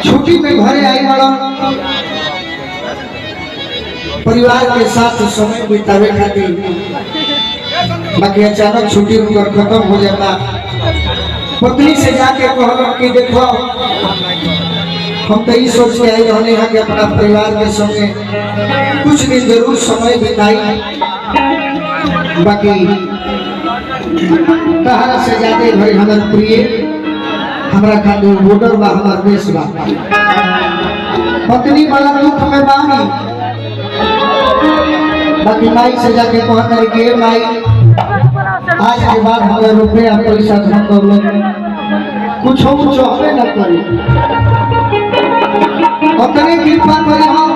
छुट्टी में घरे आई बड़ा परिवार के साथ समय बितावे खातिर, बाकी अचानक छुट्टी उनका खत्म हो जाता। पत्नी से जाके कहलो कि देखो हम तो ये सोच के आई रहने हैं कि अपना परिवार के संगे कुछ दिन जरूर समय बिताई, बाकी तहरा से ज्यादा भाई हमारे प्रिय हमारा खातिर वोटर बा, हमारा देश बा। पत्नी बड़ा दुख में बानी, बाकी माई से जाके कहते कि माई आज के बाद हमें रुपया पैसा धन दौलत कुछ हमें न करी, उतनी कृपा करी हम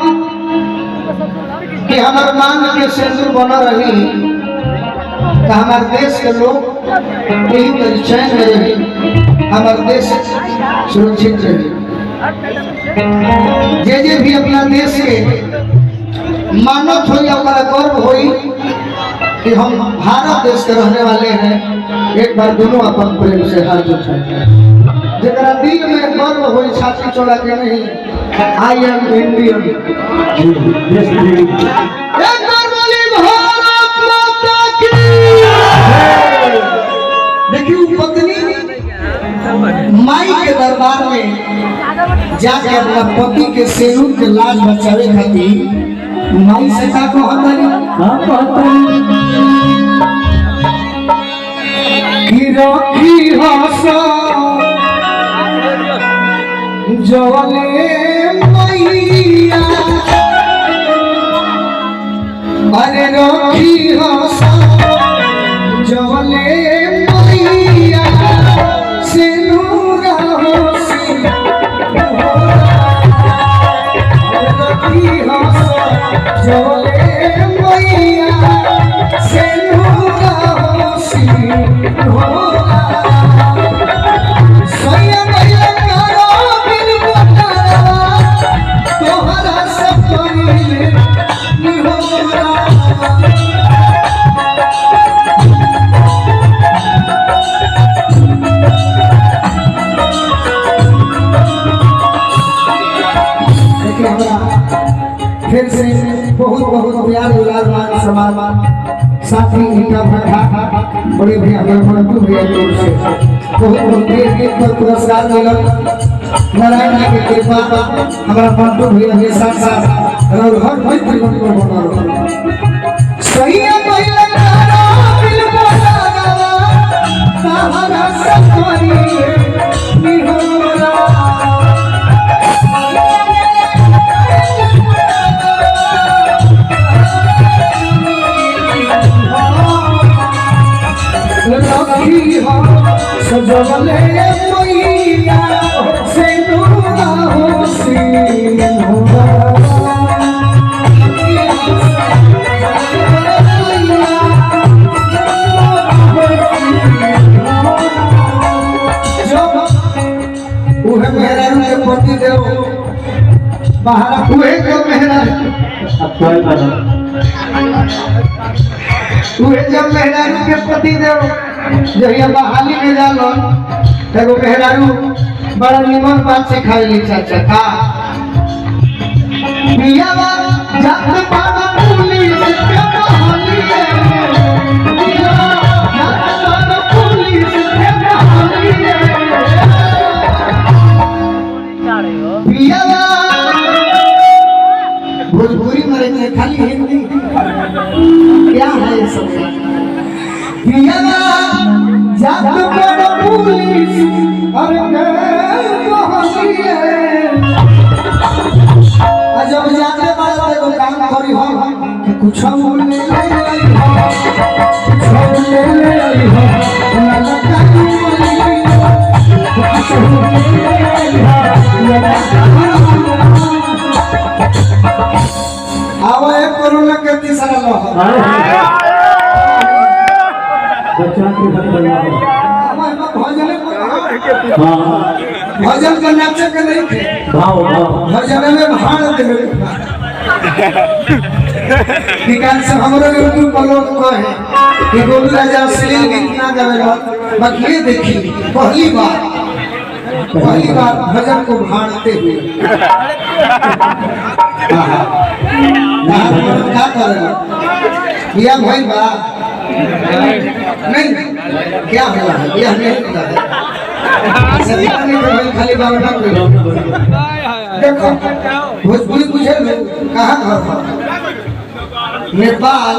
कि हमारे मांग के सिंदूर बना रही, हमारे देश के लोग यही तरह चैन में रहे, हमारे देश सुरक्षित रहे। जे भी अपना देश के मानव हो या गर्व हो कि हम भारत देश के रहने वाले हैं, एक बार दोनों अपन प्रेम से हाथ उठाए। जरा दिल में गर्व हो, छाती चौड़ा के नहीं, आई एम इंडियन। देखिए पत्नी माई के दरबार में जाके अपना पति के सिंदूर के लाज बचावे खातिर माई से का कि रखी हसा जवले मैया, अरे रखी हसा जवले मैया सिंदूर होसी रखी हसा जवले मैया सिंदूर होसी होला सैया मैया करो बिन बतावा तोहरा सब कइले निहोरा। फिर से बहुत बहुत प्यार दुलार मान सम्मान साथी इनका भट्टा बड़े भैया मंटू भैया की ओर से बहुत बहुत गीत पर पुरस्कार मिला। नारायण जी की कृपा हमारा मंटू भैया के साथ साथ और हर मित्र को बना रहो। सही है पहले करो दिल बोला सहारा सब करी निहोरा। सजवले मैया सिंदूर होसी होला उहे मेहरारू के पति देव बाहर उहे के मेहरारू उहे जब मेहरारू के पति देव जहिया बहाली में जालो एगो मेहरारू बड़ा निमन बात सिखाई चाचा का पियावा जात पाना पुलिस के बहाली पियावा जात पाना पुलिस के बहाली पियावा भोजपुरी में खाली हिंदी क्या है ये सब पियावा जात पाना पुलिस अरे जब जाते बात एगो काम करी हम कि कुछ ले ले ना लगा आओ एक कोरोना के तीसरा लो भजन का नाचे के नहीं थे, भजन में भाड़ दे निकाल से हमरो यूट्यूब पर लोग कहे कि गोलू राजा अश्लील गीत ना गावेला, बाकी ये देखी पहली बार पहली बार भजन को भाड़ते हुए क्या कर रहे हो यह भाई बा नहीं क्या हुआ है यह नहीं हुआ है सभी ने खाली बाबा देखो भोजपुरी पूछे कहाँ घर नेपाल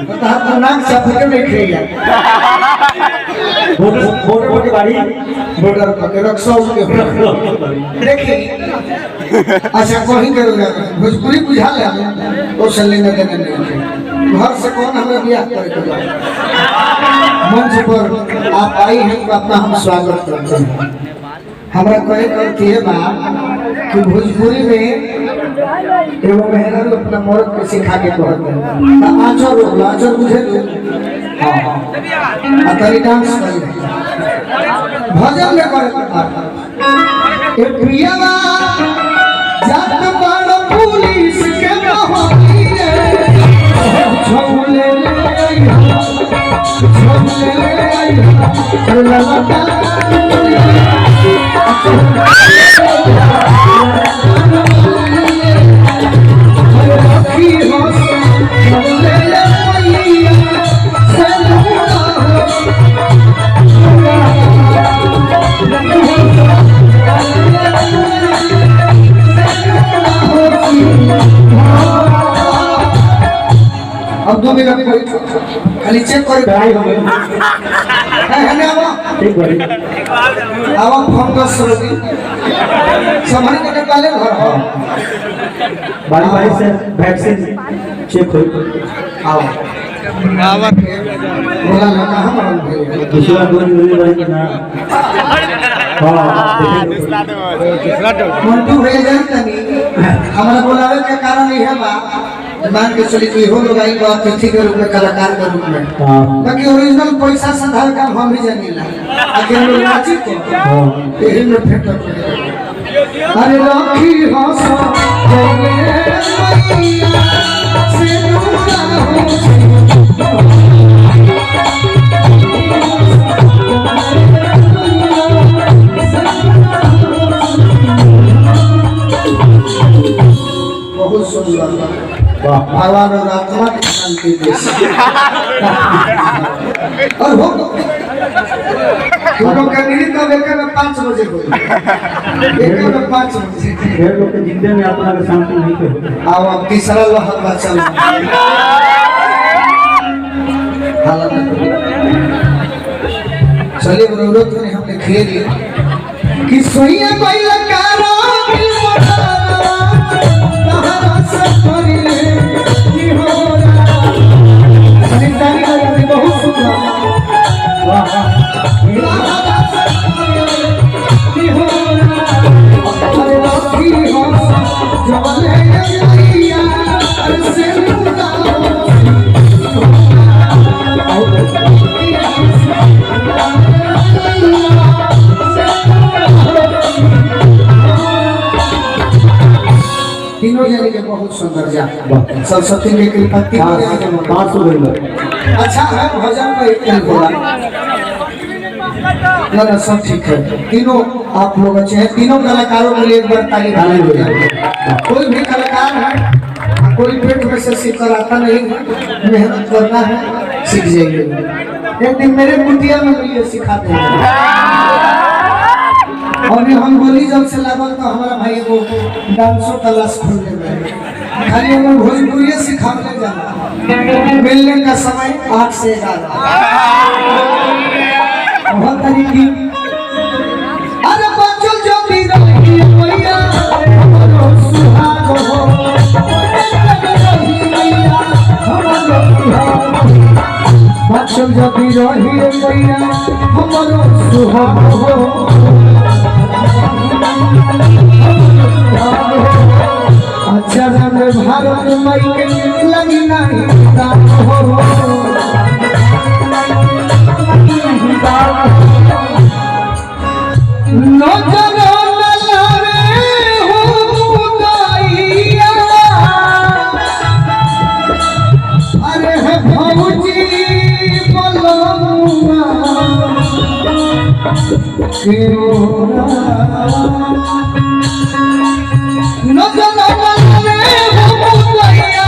बता तो नाम सब नहीं खेला बॉर्डर के बाड़ी बॉर्डर पर रक्सौ के देखिए अच्छा कहीं करोगे भोजपुरी बुझा ले तो चलने में देने नहीं घर से कौन हमें ब्याह करेगा मंच पर आप आई हैं तो अपना हम स्वागत करते हैं हमारा कहे करती है बात कि भोजपुरी में एवं मेहनत अपना मर्द को सिखा के कहते हैं आचर बुझे हाँ अतरी डांस करें भजन में करे प्रियवा जात बड़ पुलिस के बहाली झोले अब 2 मिनट खाली चेक कर ड्राई हो गई है ना वो ठीक बड़ी आवा फोन कर सरोगी समझ के निकाले घर हो बारी बारी से वैक्सीन चेक हो आओ बोला ना कहां मरल भाई दूसरा गोली वाली के ना हां मंटू भैया जानता नहीं हमारा बुलावे के कारण ये है बा मान के चली कि हो लोग आई बात तिथि के रूप में कलाकार के रूप में हां बाकी ओरिजिनल पैसा साधा काम हम ही जानीला आखिर लोग नाची को हां यही में फेंक अरे राखी हंसा जगे मैया से दूरा हो बहुत सुंदर भगवान और आत्मा की शांति दे और हो तुम का निरी का वेके में 5 बजे हो एक में 5 बजे ढेर लोग के जिंदगी में आत्मा का शांति नहीं के आओ अब तीसरा लहर बचल हालत चलिए जरूरत नहीं हमने खेल लिया कि सोइया कोई लकारो दिल मोटारा तहरा से करिले निहोरा संतानी का बहुत सुंदर वाह तहरा से करिले निहोरा अरे राखी हो जवले मैया अरे से तीनों जने के बहुत सुंदर जा सरस्वती की कृपा तीनों जने के 500 गई अच्छा है भजन को एक दिन बोला ना सब ठीक है तीनों आप लोग अच्छे हैं तीनों कलाकारों के लिए एक बार ताली बजाई हो जाए कोई भी कलाकार है कोई पेट में से सीख कर आता नहीं है मेहनत करना है सीख जाएंगे एक दिन मेरे कुटिया में मुझे सिखाते हैं और हम गोली जब से लागल तो हमारा भाई को डांसो क्लास खोलने में खाली हम भोजपुरी सिखाने जाना मिलने का समय 8 से 11 बहुत तरीकी अरे बच्चों जो भी रही मैया हमरो सुहाग हो बच्चों जो भी रही मैया हमरो सुहाग हो अच्छा भारत मई के लगी नहीं दाम हो नजरो न लावे हो मुदाइया अरे है भौजी बलमुआ सिरोरा नजर लगे हो भैया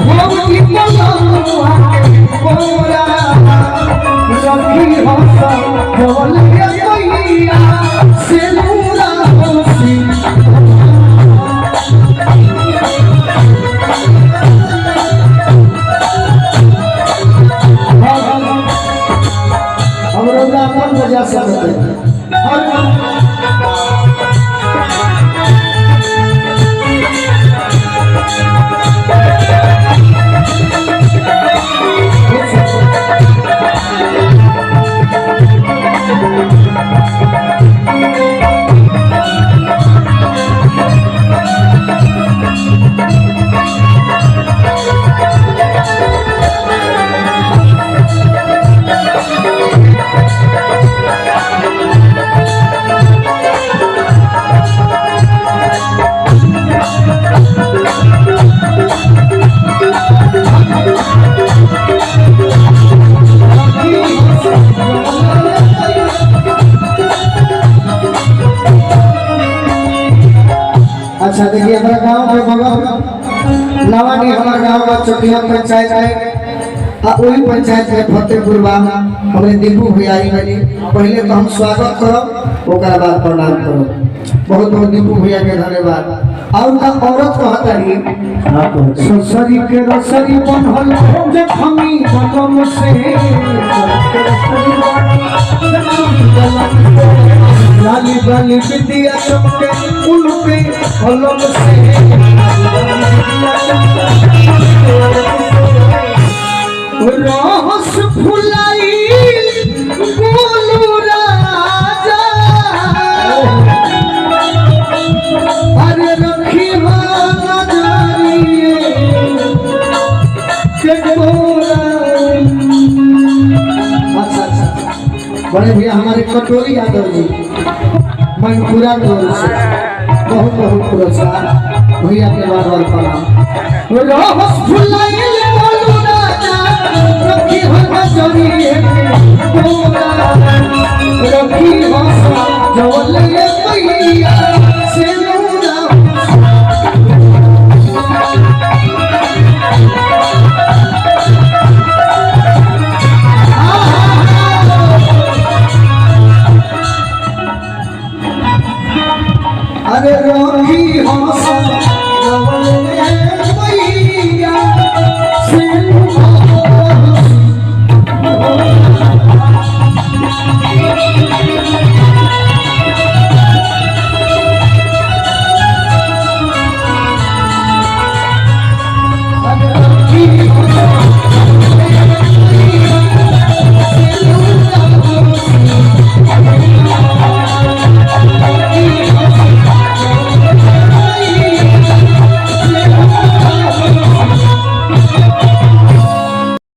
हो की मलुआ कोरा रखी हो सब जवल के भैया सिरोरा होसी अपन वजह से अच्छा देखिए हमारा गांव के बगल नवानी हमारा गांव का चटिया पंचायत है वही पंचायत में फतेहपुर हमारे दीपू भैयारी बनी पहले तो हम स्वागत करो ओकरा बाद प्रणाम करो बहुत बहुत दीपू भैया के धन्यवाद और का औरत कहता रही ससुरी के रसरी बनल जखमी बनम से लाली बाली बिटिया चमके उनके कलम से रहस फुलाई बोलू राजा अरे रखी हो नजरिए के गोरा अच्छा बड़े भैया हमारे कटोरी यादव जी मनपुरा टोल से बहुत बहुत पुरस्कार भैया के बार बार प्रणाम रहस फुलाई बोलू राजा रखी हो नजरिए के गोरा रखी हो जवल भैया से अरे रोही